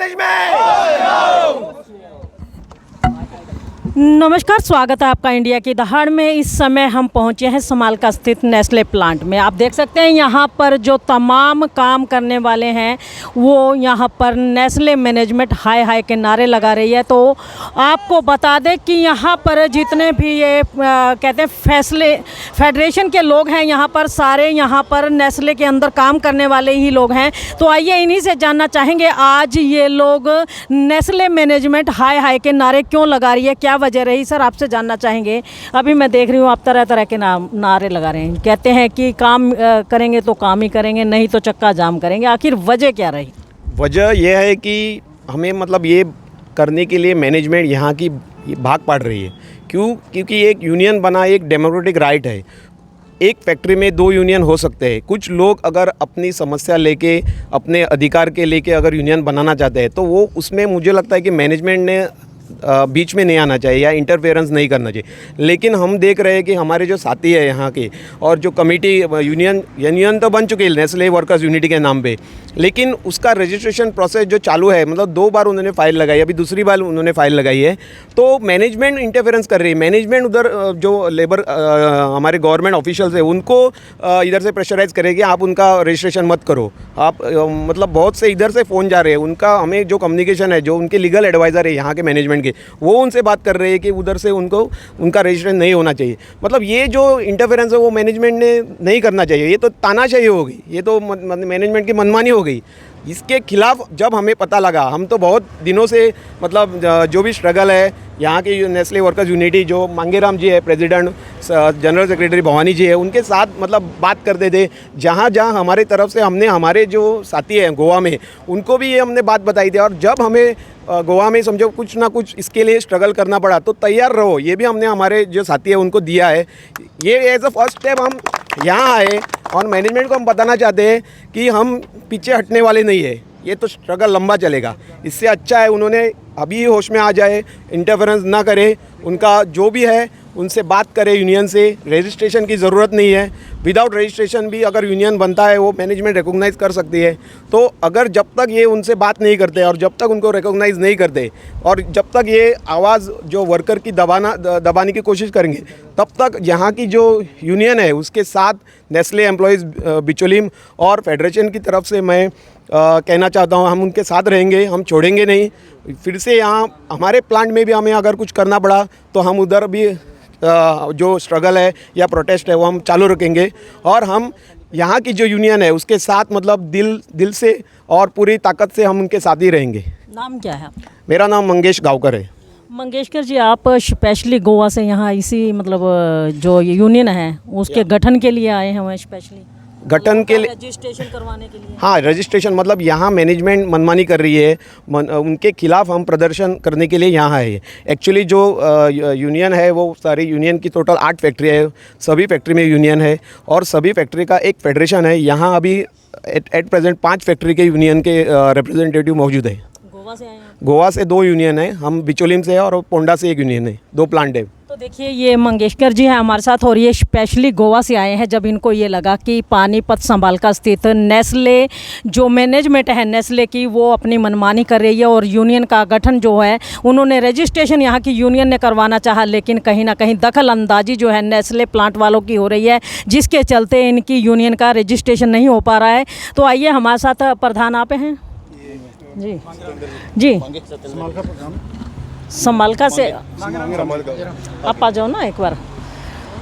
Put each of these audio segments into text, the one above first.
Management. नमस्कार, स्वागत है आपका इंडिया की दहाड़ में। इस समय हम पहुंचे हैं समालका स्थित नेस्ले प्लांट में। आप देख सकते हैं यहाँ पर जो तमाम काम करने वाले हैं वो यहाँ पर नेस्ले मैनेजमेंट हाय हाय के नारे लगा रही है। तो आपको बता दें कि यहाँ पर जितने भी ये कहते हैं फेडरेशन के लोग हैं, यहाँ पर सारे यहाँ पर नेस्ले के अंदर काम करने वाले ही लोग हैं। तो आइए इन्हीं से जानना चाहेंगे आज ये लोग नेस्ले मैनेजमेंट हाय हाय के नारे क्यों लगा रही है, क्या वजह रही। सर, आपसे जानना चाहेंगे। अभी मैं देख रही हूँ आप तरह तरह के नारे लगा रहे हैं, कहते हैं कि काम करेंगे तो काम ही करेंगे, नहीं तो चक्का जाम करेंगे। आखिर वजह क्या रही? वजह यह है कि हमें मतलब ये करने के लिए मैनेजमेंट यहाँ की भाग पड़ रही है। क्यों? क्योंकि एक यूनियन बना एक डेमोक्रेटिक राइट है। एक फैक्ट्री में 2 यूनियन हो सकते हैं। कुछ लोग अगर अपनी समस्या लेके, अपने अधिकार के लेके अगर यूनियन बनाना चाहते हैं तो वो उसमें मुझे लगता है कि मैनेजमेंट ने बीच में नहीं आना चाहिए या इंटरफेरेंस नहीं करना चाहिए। लेकिन हम देख रहे हैं कि हमारे जो साथी है यहाँ के और जो कमेटी यूनियन तो बन चुकी है नेस्ले वर्कर्स यूनिटी के नाम पे, लेकिन उसका रजिस्ट्रेशन प्रोसेस जो चालू है, मतलब 2 बार उन्होंने फ़ाइल लगाई, अभी दूसरी बार उन्होंने फ़ाइल लगाई है। तो मैनेजमेंट इंटरफेरेंस कर रही है। मैनेजमेंट उधर जो लेबर हमारे गवर्नमेंट ऑफिशियल्स है उनको इधर से प्रेशराइज करेगी, आप उनका रजिस्ट्रेशन मत करो। आप मतलब बहुत से इधर से फ़ोन जा रहे हैं, उनका हमें जो कम्युनिकेशन है, जो उनके लीगल एडवाइज़र है यहाँ के मैनेजमेंट के, वो उनसे बात कर रहे हैं कि उधर से उनका रजिस्ट्रेशन नहीं होना चाहिए। मतलब ये जो इंटरफेरेंस है वो मैनेजमेंट ने नहीं करना चाहिए। ये तो तानाशाही हो गई, ये तो मैनेजमेंट की मनमानी हो गई। इसके खिलाफ जब हमें पता लगा, हम तो बहुत दिनों से मतलब जो भी स्ट्रगल है यहाँ की नेस्ले वर्कर्स यूनिटी, जो मांगेराम जी है प्रेसिडेंट, जनरल सेक्रेटरी भवानी जी है, उनके साथ मतलब बात करते थे। जहाँ जहाँ हमारे तरफ से हमने हमारे जो साथी हैं गोवा में, उनको भी ये हमने बात बताई थी। और जब हमें गोवा में समझो कुछ ना कुछ इसके लिए स्ट्रगल करना पड़ा तो तैयार रहो, ये भी हमने हमारे जो साथी है उनको दिया है। ये एज अ फर्स्ट स्टेप हम यहाँ आए और मैनेजमेंट को हम बताना चाहते हैं कि हम पीछे हटने वाले नहीं है। ये तो स्ट्रगल लंबा चलेगा। इससे अच्छा है उन्होंने अभी ही होश में आ जाए, इंटरफेरेंस ना करे, उनका जो भी है उनसे बात करें यूनियन से। रजिस्ट्रेशन की ज़रूरत नहीं है, विदाउट रजिस्ट्रेशन भी अगर यूनियन बनता है वो मैनेजमेंट रिकॉग्नाइज़ कर सकती है। तो अगर जब तक ये उनसे बात नहीं करते और जब तक उनको रिकॉग्नाइज़ नहीं करते और जब तक ये आवाज़ जो वर्कर की दबाने की कोशिश करेंगे, तब तक यहाँ की जो यूनियन है उसके साथ नेस्ले एम्प्लॉयज़ बिचोलिम और फेडरेशन की तरफ से मैं कहना चाहता हूँ, हम उनके साथ रहेंगे, हम छोड़ेंगे नहीं। फिर से यहाँ हमारे प्लांट में भी हमें अगर कुछ करना पड़ा तो हम उधर भी जो स्ट्रगल है या प्रोटेस्ट है वो हम चालू रखेंगे। और हम यहाँ की जो यूनियन है उसके साथ मतलब दिल से और पूरी ताकत से हम उनके साथ ही रहेंगे। नाम क्या है? मेरा नाम मंगेश गांवकर है। मंगेशकर जी, आप स्पेशली गोवा से यहाँ इसी मतलब जो यूनियन है उसके गठन के लिए आए हैं स्पेशली? गठन के लिए रजिस्ट्रेशन करवाने के लिए? हाँ, रजिस्ट्रेशन मतलब यहाँ मैनेजमेंट मनमानी कर रही है, उनके खिलाफ हम प्रदर्शन करने के लिए यहाँ आए हैं। एक्चुअली जो यूनियन है वो सारी यूनियन की टोटल 8 फैक्ट्री है, सभी फैक्ट्री में यूनियन है और सभी फैक्ट्री का एक फेडरेशन है। यहाँ अभी एट प्रेजेंट 5 फैक्ट्री के यूनियन के रिप्रेजेंटेटिव मौजूद है। गोवा से आए हैं? गोवा से 2 यूनियन है, हम बिचोलिम से है और पोंडा से 1 यूनियन है, 2 प्लांट है। तो देखिए ये मंगेशकर जी हैं हमारे साथ और ये स्पेशली गोवा से आए हैं जब इनको ये लगा कि पानीपत समालका स्थित नेस्ले जो मैनेजमेंट है नेस्ले की वो अपनी मनमानी कर रही है और यूनियन का गठन जो है उन्होंने रजिस्ट्रेशन यहाँ की यूनियन ने करवाना चाहा, लेकिन कहीं ना कहीं दखल अंदाजी जो है नेस्ले प्लांट वालों की हो रही है, जिसके चलते इनकी यूनियन का रजिस्ट्रेशन नहीं हो पा रहा है। तो आइए हमारे साथ प्रधान आप हैं जी जी समालका से आप आ जाओ ना एक बार।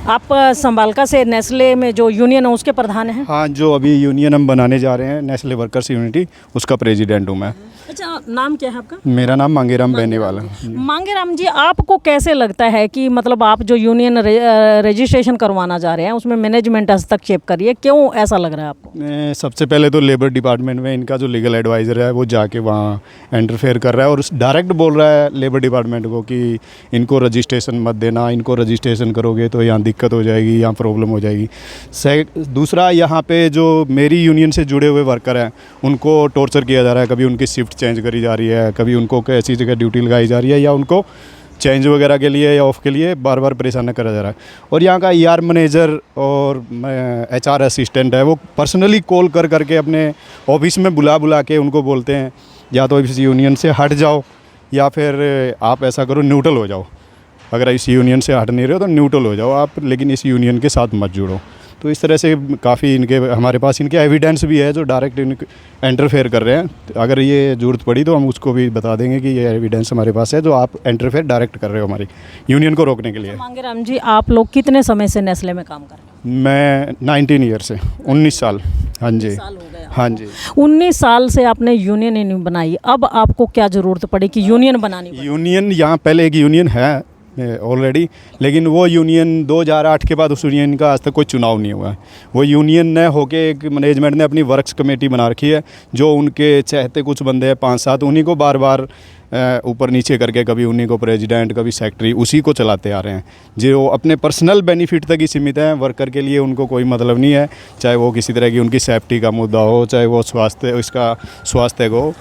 आप समालका से नेस्ले में जो यूनियन है उसके प्रधान हैं? हाँ, जो अभी यूनियन हम बनाने जा रहे हैं नेस्ले वर्कर्स यूनिटी, उसका प्रेसिडेंट हूँ मैं। अच्छा, नाम क्या है आपका? मेरा नाम मांगेराम बेनीवाल है। मांगेराम जी, आपको कैसे लगता है कि मतलब आप जो यूनियन रजिस्ट्रेशन करवाना जा रहे हैं उसमें मैनेजमेंट हस्तक्षेप कर रही है, क्यों ऐसा लग रहा है आपको? सबसे पहले तो लेबर डिपार्टमेंट में इनका जो लीगल एडवाइज़र है वो जाके वहाँ इंटरफेयर कर रहा है और डायरेक्ट बोल रहा है लेबर डिपार्टमेंट को कि इनको रजिस्ट्रेशन मत देना, इनको रजिस्ट्रेशन करोगे तो यहाँ दिक्कत हो जाएगी, यहाँ प्रॉब्लम हो जाएगी। दूसरा, यहाँ पे जो मेरी यूनियन से जुड़े हुए वर्कर हैं उनको टॉर्चर किया जा रहा है। कभी उनकी शिफ्ट चेंज करी जा रही है, कभी उनको ऐसी जगह ड्यूटी लगाई जा रही है या उनको चेंज वगैरह के लिए या ऑफ के लिए बार बार परेशान करा जा रहा है। और यहाँ का ER मैनेजर और HR असिस्टेंट है वो पर्सनली कॉल कर करके अपने ऑफिस में बुला के उनको बोलते हैं या तो इस यूनियन से हट जाओ या फिर आप ऐसा करो न्यूट्रल हो जाओ। अगर इस यूनियन से हट नहीं रहे हो तो न्यूट्रल हो जाओ आप, लेकिन इस यूनियन के साथ मत जुड़ो। तो इस तरह से काफ़ी इनके हमारे पास इनके एविडेंस भी है जो डायरेक्ट इंटरफेयर कर रहे हैं। अगर ये ज़रूरत पड़ी तो हम उसको भी बता देंगे कि ये एविडेंस हमारे पास है जो आप इंटरफेयर डायरेक्ट कर रहे हो हमारी यूनियन को रोकने के लिए। मांगेराम जी, आप लोग कितने समय से नेस्ले में काम कर रहे हैं? मैं 19 ईयर से 19 साल। हाँ जी, साल हो गए। हाँ जी। 19 साल से आपने यूनियन ही नहीं बनाई, अब आपको क्या ज़रूरत पड़ी कि यूनियन बनानी पड़ी? यूनियन यहाँ पहले एक यूनियन है ऑलरेडी, लेकिन वो यूनियन 2008 के बाद उस यूनियन का आज तक कोई चुनाव नहीं हुआ है। वो यूनियन ने होके एक मैनेजमेंट ने अपनी वर्क्स कमेटी बना रखी है, जो उनके चाहते कुछ बंदे हैं 5-7, उन्हीं को बार बार ऊपर नीचे करके कभी उन्हीं को प्रेसिडेंट कभी सेक्रेटरी उसी को चलाते आ रहे हैं, जो अपने पर्सनल बेनिफिट तक ही सीमित हैं। वर्कर के लिए उनको कोई मतलब नहीं है, चाहे वो किसी तरह की उनकी सेफ्टी का मुद्दा हो, चाहे वो स्वास्थ्य को।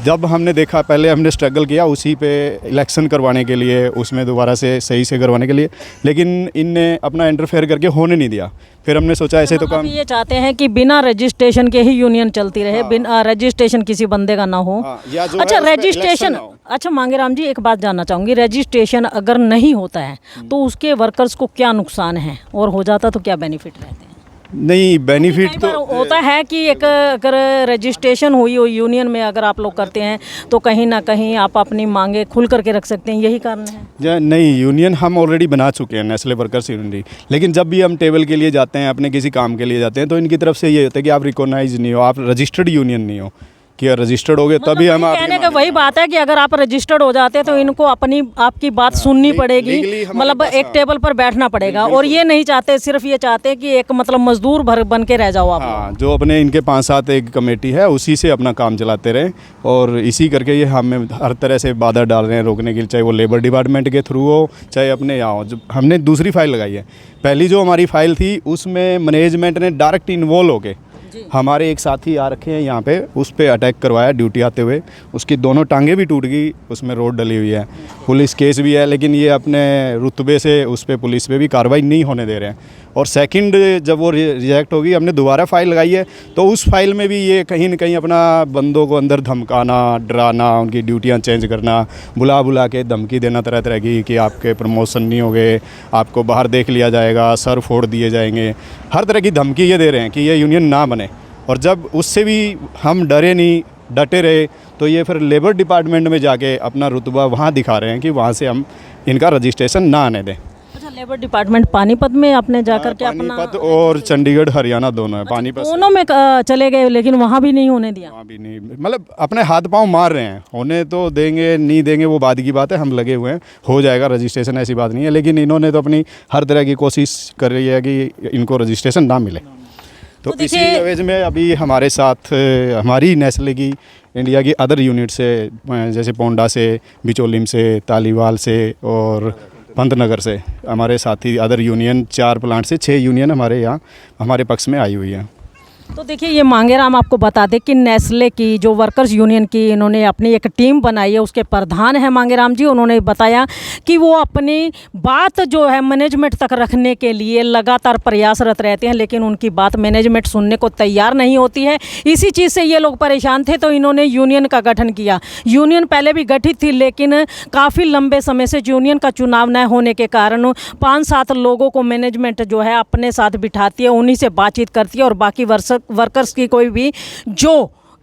जब हमने देखा, पहले हमने स्ट्रगल किया उसी पे इलेक्शन करवाने के लिए, उसमें दोबारा से सही से करवाने के लिए, लेकिन इनने अपना इंटरफेयर करके होने नहीं दिया। फिर हमने सोचा ऐसे तो काम, ये चाहते हैं कि बिना रजिस्ट्रेशन के ही यूनियन चलती रहे, बिना रजिस्ट्रेशन किसी बंदे का ना हो। या जो अच्छा, है उसमें रजिस्ट्रेशन, इलेक्शन ना हो। अच्छा मांगेराम जी, एक बात जानना चाहूँगी, रजिस्ट्रेशन अगर नहीं होता है तो उसके वर्कर्स को क्या नुकसान है, और हो जाता तो क्या बेनिफिट रहते हैं? नहीं, बेनिफिट कई तो बार होता है कि एक अगर रजिस्ट्रेशन हुई हो यूनियन में, अगर आप लोग करते हैं तो कहीं ना कहीं आप अपनी मांगे खुल करके रख सकते हैं, यही कारण है? नहीं, यूनियन हम ऑलरेडी बना चुके हैं, नेस्ले वर्कर्स यूनियन। लेकिन जब भी हम टेबल के लिए जाते हैं, अपने किसी काम के लिए जाते हैं, तो इनकी तरफ से ये होता है कि आप रिकॉग्नाइज नहीं हो, आप रजिस्टर्ड यूनियन नहीं हो, कि रजिस्टर्ड हो गए तभी हम आप कहने का वही बात है कि अगर आप रजिस्टर्ड हो जाते हैं तो इनको आपकी बात सुननी पड़ेगी, मतलब एक टेबल पर बैठना पड़ेगा, और ये नहीं चाहते, सिर्फ ये चाहते हैं कि एक मतलब मजदूर भर बन के रह जाओ आप। हाँ, जो अपने इनके 5-7 एक कमेटी है उसी से अपना काम चलाते रहे, और इसी करके ये हमें हर तरह से बाधा डाल रहे हैं रोकने के लिए, चाहे वो लेबर डिपार्टमेंट के थ्रू हो, चाहे अपने यहाँ हो। जब हमने दूसरी फाइल लगाई है, पहली जो हमारी फाइल थी उसमें मैनेजमेंट ने डायरेक्ट इन्वॉल्व होके हमारे एक साथी आ रखे हैं यहाँ पे, उस पर अटैक करवाया ड्यूटी आते हुए, उसकी दोनों टांगें भी टूट गई, उसमें रोड डली हुई है, पुलिस केस भी है, लेकिन ये अपने रुतबे से उस पर पुलिस पे भी कार्रवाई नहीं होने दे रहे हैं। और सेकंड जब वो रिजेक्ट होगी, हमने दोबारा फाइल लगाई है, तो उस फाइल में भी ये कहीं न कहीं अपना बंदों को अंदर धमकाना, डराना, उनकी ड्यूटियाँ चेंज करना, बुला के धमकी देना तरह तरह की, कि आपके प्रमोशन नहीं होंगे, आपको बाहर देख लिया जाएगा, सर फोड़ दिए जाएंगे, हर तरह की धमकी ये दे रहे हैं कि ये यूनियन ना बने। और जब उससे भी हम डरे नहीं, डटे रहे, तो ये फिर लेबर डिपार्टमेंट में जाके अपना रुतबा वहाँ दिखा रहे हैं कि वहाँ से हम इनका रजिस्ट्रेशन ना आने दें। अच्छा, लेबर डिपार्टमेंट पानीपत में आपने जाकर के अपना, पानीपत और चंडीगढ़ हरियाणा दोनों है। पानीपत दोनों में चले गए, लेकिन वहाँ भी नहीं होने दिया? वहाँ भी नहीं, मतलब अपने हाथ पांव मार रहे हैं, होने तो देंगे नहीं देंगे वो बाद की बात है, हम लगे हुए हैं, हो जाएगा रजिस्ट्रेशन, ऐसी बात नहीं है, लेकिन इन्होंने तो अपनी हर तरह की कोशिश कर रही है कि इनको रजिस्ट्रेशन ना मिले। तो इसी एवज में अभी हमारे साथ हमारी नेस्ले की इंडिया की अदर यूनिट से, जैसे पोंडा से, बिचौलिम से, तालीवाल से और पंतनगर से हमारे साथी अदर यूनियन 4 प्लांट से 6 यूनियन हमारे यहाँ हमारे पक्ष में आई हुई है। तो देखिए, ये मांगेराम आपको बता दें कि नेस्ले की जो वर्कर्स यूनियन की इन्होंने अपनी एक टीम बनाई है, उसके प्रधान हैं मांगेराम जी। उन्होंने बताया कि वो अपनी बात जो है मैनेजमेंट तक रखने के लिए लगातार प्रयासरत रहते हैं, लेकिन उनकी बात मैनेजमेंट सुनने को तैयार नहीं होती है। इसी चीज़ से ये लोग परेशान थे, तो इन्होंने यूनियन का गठन किया। यूनियन पहले भी गठित थी, लेकिन काफ़ी लंबे समय से यूनियन का चुनाव न होने के कारण 5-7 लोगों को मैनेजमेंट जो है अपने साथ बिठाती है, उन्हीं से बातचीत करती है, और बाकी वर्कर्स की कोई भी जो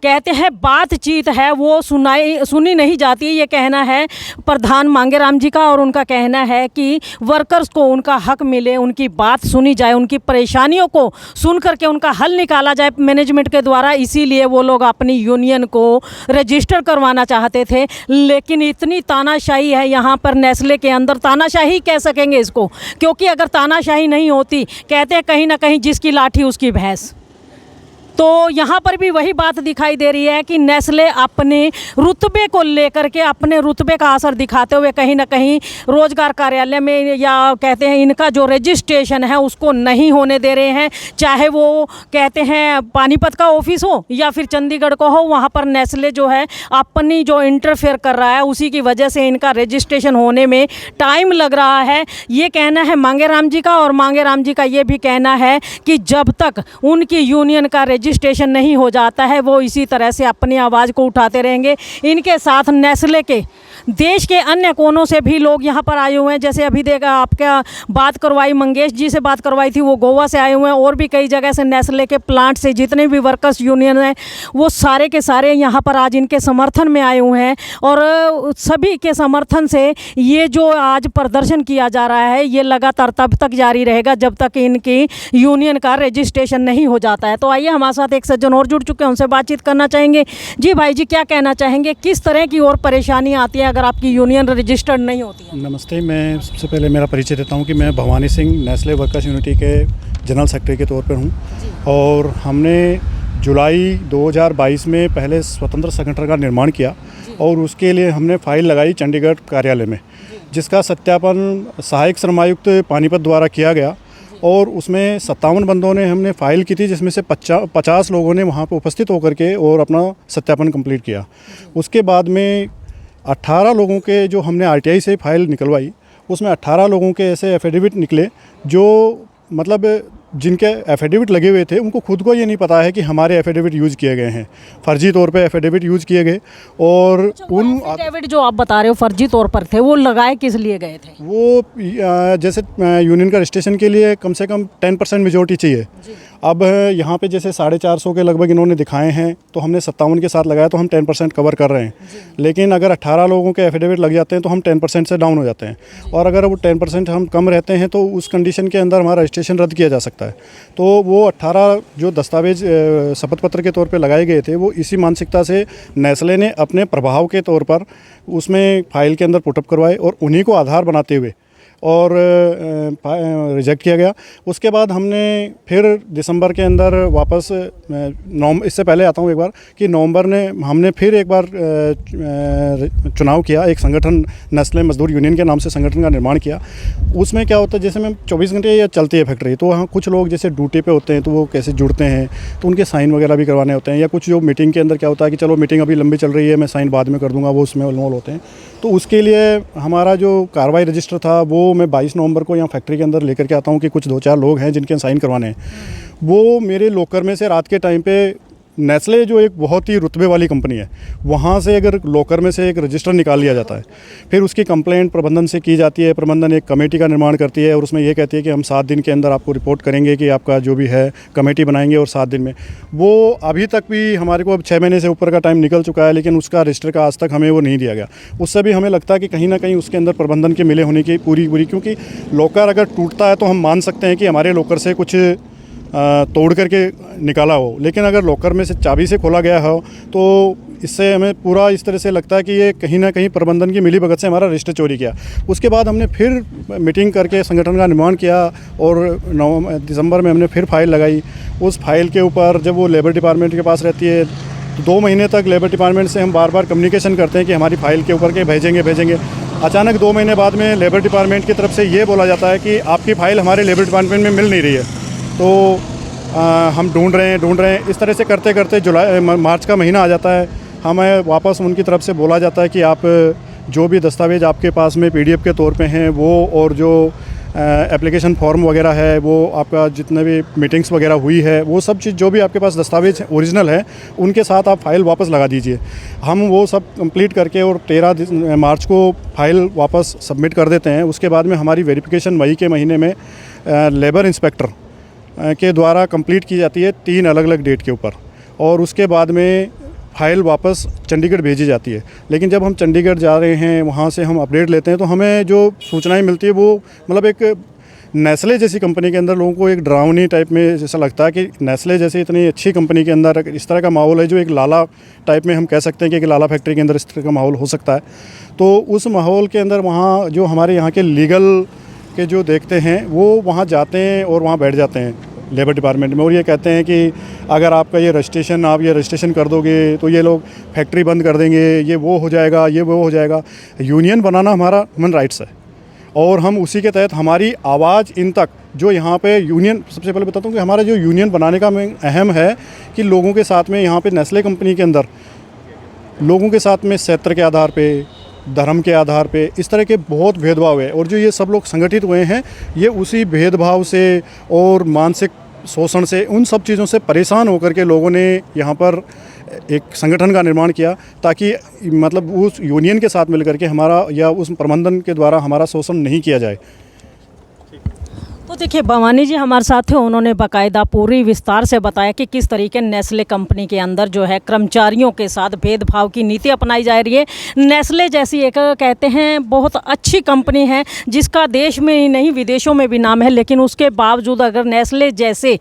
कहते हैं बातचीत है वो सुनी नहीं जाती। ये कहना है प्रधान मांगेराम जी का, और उनका कहना है कि वर्कर्स को उनका हक मिले, उनकी बात सुनी जाए, उनकी परेशानियों को सुन करके उनका हल निकाला जाए मैनेजमेंट के द्वारा। इसीलिए वो लोग अपनी यूनियन को रजिस्टर करवाना चाहते थे, लेकिन इतनी तानाशाही है यहाँ पर नेस्ले के अंदर, तानाशाही कह सकेंगे इसको, क्योंकि अगर तानाशाही नहीं होती, कहते हैं कहीं ना कहीं जिसकी लाठी उसकी भैंस। तो यहाँ पर भी वही बात दिखाई दे रही है कि नेस्ले अपने रुतबे को लेकर के, अपने रुतबे का असर दिखाते हुए कहीं ना कहीं रोजगार कार्यालय में, या कहते हैं इनका जो रजिस्ट्रेशन है उसको नहीं होने दे रहे हैं। चाहे वो कहते हैं पानीपत का ऑफिस हो या फिर चंडीगढ़ को हो, वहाँ पर नेस्ले जो है अपनी जो इंटरफेयर कर रहा है, उसी की वजह से इनका रजिस्ट्रेशन होने में टाइम लग रहा है। ये कहना है मांगेराम जी का, और मांगेराम जी का ये भी कहना है कि जब तक उनकी यूनियन का रजिस्ट्रेशन नहीं हो जाता है वो इसी तरह से अपनी आवाज़ को उठाते रहेंगे। इनके साथ नेस्ले के देश के अन्य कोनों से भी लोग यहाँ पर आए हुए हैं। जैसे अभी देखा आपका बात करवाई, मंगेश जी से बात करवाई थी, वो गोवा से आए हुए हैं, और भी कई जगह से नेस्ले के प्लांट से जितने भी वर्कर्स यूनियन हैं वो सारे के सारे यहाँ पर आज इनके समर्थन में आए हुए हैं। और सभी के समर्थन से ये जो आज प्रदर्शन किया जा रहा है ये लगातार तब तक जारी रहेगा जब तक इनकी यूनियन का रजिस्ट्रेशन नहीं हो जाता है। तो आइए, हमारे साथ एक सज्जन और जुड़ चुके हैं, उनसे बातचीत करना चाहेंगे। जी भाई जी, क्या कहना चाहेंगे, किस तरह की और परेशानी आती है अगर आपकी यूनियन रजिस्टर्ड नहीं होती है? नमस्ते, मैं सबसे पहले मेरा परिचय देता हूं कि मैं Bhavani Singh Nestle workers unity के जनरल सेक्रेटरी के तौर पर हूं। और हमने जुलाई 2022 में पहले स्वतंत्र संगठन का निर्माण किया और उसके लिए हमने फाइल लगाई चंडीगढ़ कार्यालय में, जिसका सत्यापन सहायक श्रमायुक्त पानीपत द्वारा किया गया। और उसमें 57 बंदों ने हमने फ़ाइल की थी, जिसमें से 50 लोगों ने वहाँ पर उपस्थित होकर के और अपना सत्यापन कंप्लीट किया। उसके बाद में 18 लोगों के जो हमने आरटीआई से फाइल निकलवाई, उसमें 18 लोगों के ऐसे एफिडेविट निकले जो मतलब जिनके एफिडेविट लगे हुए थे उनको खुद को ये नहीं पता है कि हमारे एफिडेविट यूज़ किए गए हैं, फर्जी तौर पे एफिडेविट यूज़ किए गए। और उन एफिडेविट जो आप बता रहे हो फर्जी तौर पर थे, वो लगाए किस लिए गए थे? वो जैसे यूनियन का रजिस्ट्रेशन के लिए कम से कम 10% मेजोरिटी चाहिए। अब यहाँ पे जैसे 450 के लगभग इन्होंने दिखाए हैं, तो हमने 57 के साथ लगाया तो हम 10% कवर कर रहे हैं। लेकिन अगर 18 लोगों के एफिडेविट लग जाते हैं तो हम 10% से डाउन हो जाते हैं। और अगर वो 10% हम कम रहते हैं तो उस कंडीशन के अंदर हमारा रजिस्ट्रेशन रद्द किया जा सकता है। तो वो 18 जो दस्तावेज शपथ पत्र के तौर पे लगाए गए थे, वो इसी मानसिकता से नेस्ले ने अपने प्रभाव के तौर पर उसमें फाइल के अंदर पुटअप करवाए और उन्हीं को आधार बनाते हुए और रिजेक्ट किया गया। उसके बाद हमने फिर दिसंबर के अंदर वापस इससे पहले आता हूँ एक बार कि नवंबर ने हमने फिर एक बार चुनाव किया, एक संगठन नेस्ले मजदूर यूनियन के नाम से संगठन का निर्माण किया। उसमें क्या होता है, जैसे में 24 घंटे या चलती है फैक्ट्री, तो वहाँ कुछ लोग जैसे ड्यूटी पे होते हैं तो वो कैसे जुड़ते हैं, तो उनके साइन वगैरह भी करवाने होते हैं। या कुछ जो मीटिंग के अंदर क्या होता है कि चलो मीटिंग अभी लंबी चल रही है, मैं साइन बाद में कर दूँगा, वो उसमें इन्वॉल्व होते हैं। तो उसके लिए हमारा जो कार्रवाई रजिस्टर था वो मैं 22 नवंबर को यहाँ फैक्ट्री के अंदर लेकर के आता हूँ कि कुछ 2-4 लोग हैं जिनके साइन करवाने हैं। वो मेरे लॉकर में से रात के टाइम पे नेस्ले जो एक बहुत ही रुतबे वाली कंपनी है, वहाँ से अगर लॉकर में से एक रजिस्टर निकाल लिया जाता है, फिर उसकी कंप्लेंट प्रबंधन से की जाती है। प्रबंधन एक कमेटी का निर्माण करती है और उसमें ये कहती है कि हम 7 दिन के अंदर आपको रिपोर्ट करेंगे कि आपका जो भी है कमेटी बनाएंगे और 7 दिन में। वो अभी तक भी हमारे को अब 6 महीने से ऊपर का टाइम निकल चुका है, लेकिन उसका रजिस्टर का आज तक हमें वो नहीं दिया गया। उससे भी हमें लगता है कि कहीं ना कहीं उसके अंदर प्रबंधन के मिले होने की पूरी, क्योंकि लॉकर अगर टूटता है तो हम मान सकते हैं कि हमारे लॉकर से कुछ तोड़ करके निकाला हो, लेकिन अगर लॉकर में से चाबी से खोला गया हो तो इससे हमें पूरा इस तरह से लगता है कि ये कहीं ना कहीं प्रबंधन की मिलीभगत से हमारा रजिस्टर चोरी किया। उसके बाद हमने फिर मीटिंग करके संगठन का निर्माण किया और दिसंबर में हमने फिर फाइल लगाई। उस फाइल के ऊपर जब वो लेबर डिपार्टमेंट के पास रहती है तो 2 महीने तक लेबर डिपार्टमेंट से हम बार बार कम्युनिकेशन करते हैं कि हमारी फ़ाइल के ऊपर के भेजेंगे। अचानक 2 महीने बाद में लेबर डिपार्टमेंट की तरफ से ये बोला जाता है कि आपकी फ़ाइल हमारे लेबर डिपार्टमेंट में मिल नहीं रही है, तो हम ढूंढ रहे हैं। इस तरह से करते करते मार्च का महीना आ जाता है। हमें वापस उनकी तरफ से बोला जाता है कि आप जो भी दस्तावेज़ आपके पास में PDF के तौर पे हैं वो, और जो एप्लीकेशन फॉर्म वगैरह है वो, आपका जितने भी मीटिंग्स वगैरह हुई है वो सब चीज़ जो भी आपके पास दस्तावेज ओरिजिनल है उनके साथ आप फाइल वापस लगा दीजिए। हम वो सब कंप्लीट करके और 13 मार्च को फाइल वापस सबमिट कर देते हैं। उसके बाद में हमारी वेरिफिकेशन मई के महीने में लेबर इंस्पेक्टर के द्वारा कंप्लीट की जाती है 3 अलग अलग डेट के ऊपर, और उसके बाद में फ़ाइल वापस चंडीगढ़ भेजी जाती है। लेकिन जब हम चंडीगढ़ जा रहे हैं, वहाँ से हम अपडेट लेते हैं, तो हमें जो सूचनाएं मिलती है वो मतलब एक नेस्ले जैसी कंपनी के अंदर लोगों को एक डरावनी टाइप में जैसा लगता है कि नेस्ले जैसी इतनी अच्छी कंपनी के अंदर इस तरह का माहौल है, जो एक लाला टाइप में हम कह सकते हैं कि एक लाला फैक्ट्री के अंदर इस तरह का माहौल हो सकता है। तो उस माहौल के अंदर वहाँ जो हमारे यहाँ के लीगल के जो देखते हैं वो वहाँ जाते हैं और वहाँ बैठ जाते हैं लेबर डिपार्टमेंट में, और ये कहते हैं कि अगर आपका ये रजिस्ट्रेशन कर दोगे तो ये लोग फैक्ट्री बंद कर देंगे, ये वो हो जाएगा। यूनियन बनाना हमारा ह्यूमन राइट्स है और हम उसी के तहत हमारी आवाज़ इन तक जो यहाँ पे यूनियन, सबसे पहले बताता हूँ कि हमारा जो यूनियन बनाने का अहम है कि लोगों के साथ में यहाँ पे नेस्ले कंपनी के अंदर लोगों के साथ में क्षेत्र के आधार पे, धर्म के आधार पे इस तरह के बहुत भेदभाव है, और जो ये सब लोग संगठित हुए हैं ये उसी भेदभाव से और मानसिक शोषण से, उन सब चीज़ों से परेशान होकर के लोगों ने यहाँ पर एक संगठन का निर्माण किया, ताकि मतलब उस यूनियन के साथ मिलकर के हमारा या उस प्रबंधन के द्वारा हमारा शोषण नहीं किया जाए। तो देखिए भवानी जी हमारे साथ थे, उन्होंने बाकायदा पूरी विस्तार से बताया कि किस तरीके नेस्ले कंपनी के अंदर जो है कर्मचारियों के साथ भेदभाव की नीति अपनाई जा रही है। नेस्ले जैसी एक कहते हैं बहुत अच्छी कंपनी है जिसका देश में ही नहीं विदेशों में भी नाम है, लेकिन उसके बावजूद अगर नेस्ले जैसे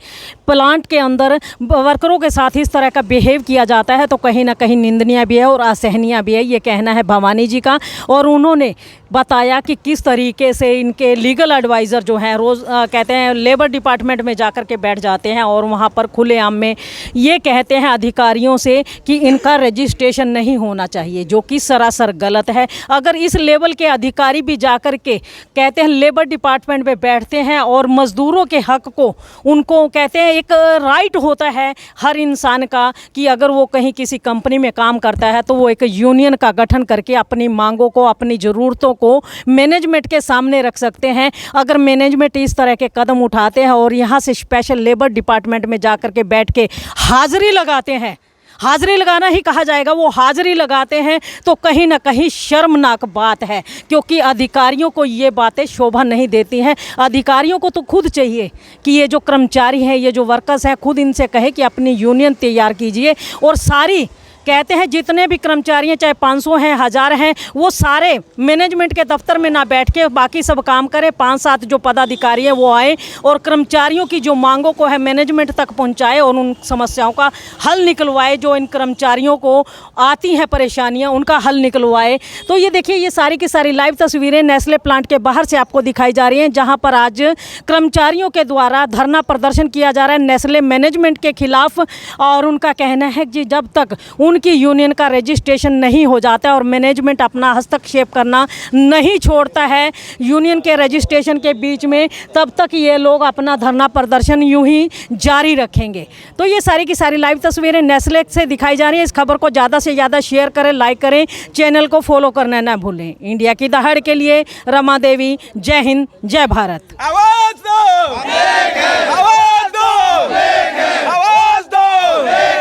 प्लांट के अंदर वर्करों के साथ इस तरह का बिहेव किया जाता है तो कहीं ना कहीं निंदनीय भी है और असहनीय भी है, ये कहना है भवानी जी का। और उन्होंने बताया कि किस तरीके से इनके लीगल एडवाइज़र जो हैं रोज़ कहते हैं लेबर डिपार्टमेंट में जाकर के बैठ जाते हैं और वहाँ पर खुलेआम में ये कहते हैं अधिकारियों से कि इनका रजिस्ट्रेशन नहीं होना चाहिए, जो कि सरासर गलत है। अगर इस लेवल के अधिकारी भी जाकर के कहते हैं लेबर डिपार्टमेंट में बैठते हैं और मज़दूरों के हक़ को उनको कहते हैं एक राइट होता है हर इंसान का कि अगर वो कहीं किसी कंपनी में काम करता है तो वो एक यूनियन का गठन करके अपनी मांगों को, अपनी ज़रूरतों को मैनेजमेंट के सामने रख सकते हैं। अगर मैनेजमेंट इस तरह के कदम उठाते हैं और यहाँ से स्पेशल लेबर डिपार्टमेंट में जाकर के बैठ के हाज़िरी लगाते हैं, हाज़िरी लगाना ही कहा जाएगा, वो हाज़िरी लगाते हैं तो कहीं ना कहीं शर्मनाक बात है, क्योंकि अधिकारियों को ये बातें शोभा नहीं देती हैं। अधिकारियों को तो खुद चाहिए कि ये जो कर्मचारी हैं, ये जो वर्कर्स हैं, खुद इनसे कहे कि अपनी यूनियन तैयार कीजिए और सारी कहते हैं जितने भी कर्मचारी हैं, चाहे 500 हैं, 1000 हैं, वो सारे मैनेजमेंट के दफ्तर में ना बैठ के बाकी सब काम करें। 5-7 जो पदाधिकारी हैं वो आए और कर्मचारियों की जो मांगों को है मैनेजमेंट तक पहुंचाए और उन समस्याओं का हल निकलवाए, जो इन कर्मचारियों को आती हैं परेशानियां उनका हल निकलवाए। तो ये देखिए, ये सारी की सारी लाइव तस्वीरें नेस्ले प्लांट के बाहर से आपको दिखाई जा रही हैं, जहाँ पर आज कर्मचारियों के द्वारा धरना प्रदर्शन किया जा रहा है नेस्ले मैनेजमेंट के खिलाफ। और उनका कहना है कि जब तक उनकी यूनियन का रजिस्ट्रेशन नहीं हो जाता है और मैनेजमेंट अपना हस्तक्षेप करना नहीं छोड़ता है यूनियन के रजिस्ट्रेशन के बीच में, तब तक ये लोग अपना धरना प्रदर्शन यूं ही जारी रखेंगे। तो ये सारी की सारी लाइव तस्वीरें नेस्ले से दिखाई जा रही हैं। इस खबर को ज़्यादा से ज़्यादा शेयर करें, लाइक करें, चैनल को फॉलो करना ना भूलें। इंडिया की दहाड़ के लिए रमा देवी, जय हिंद, जय भारत। आवाज दो, आवाज दो, आवाज दो।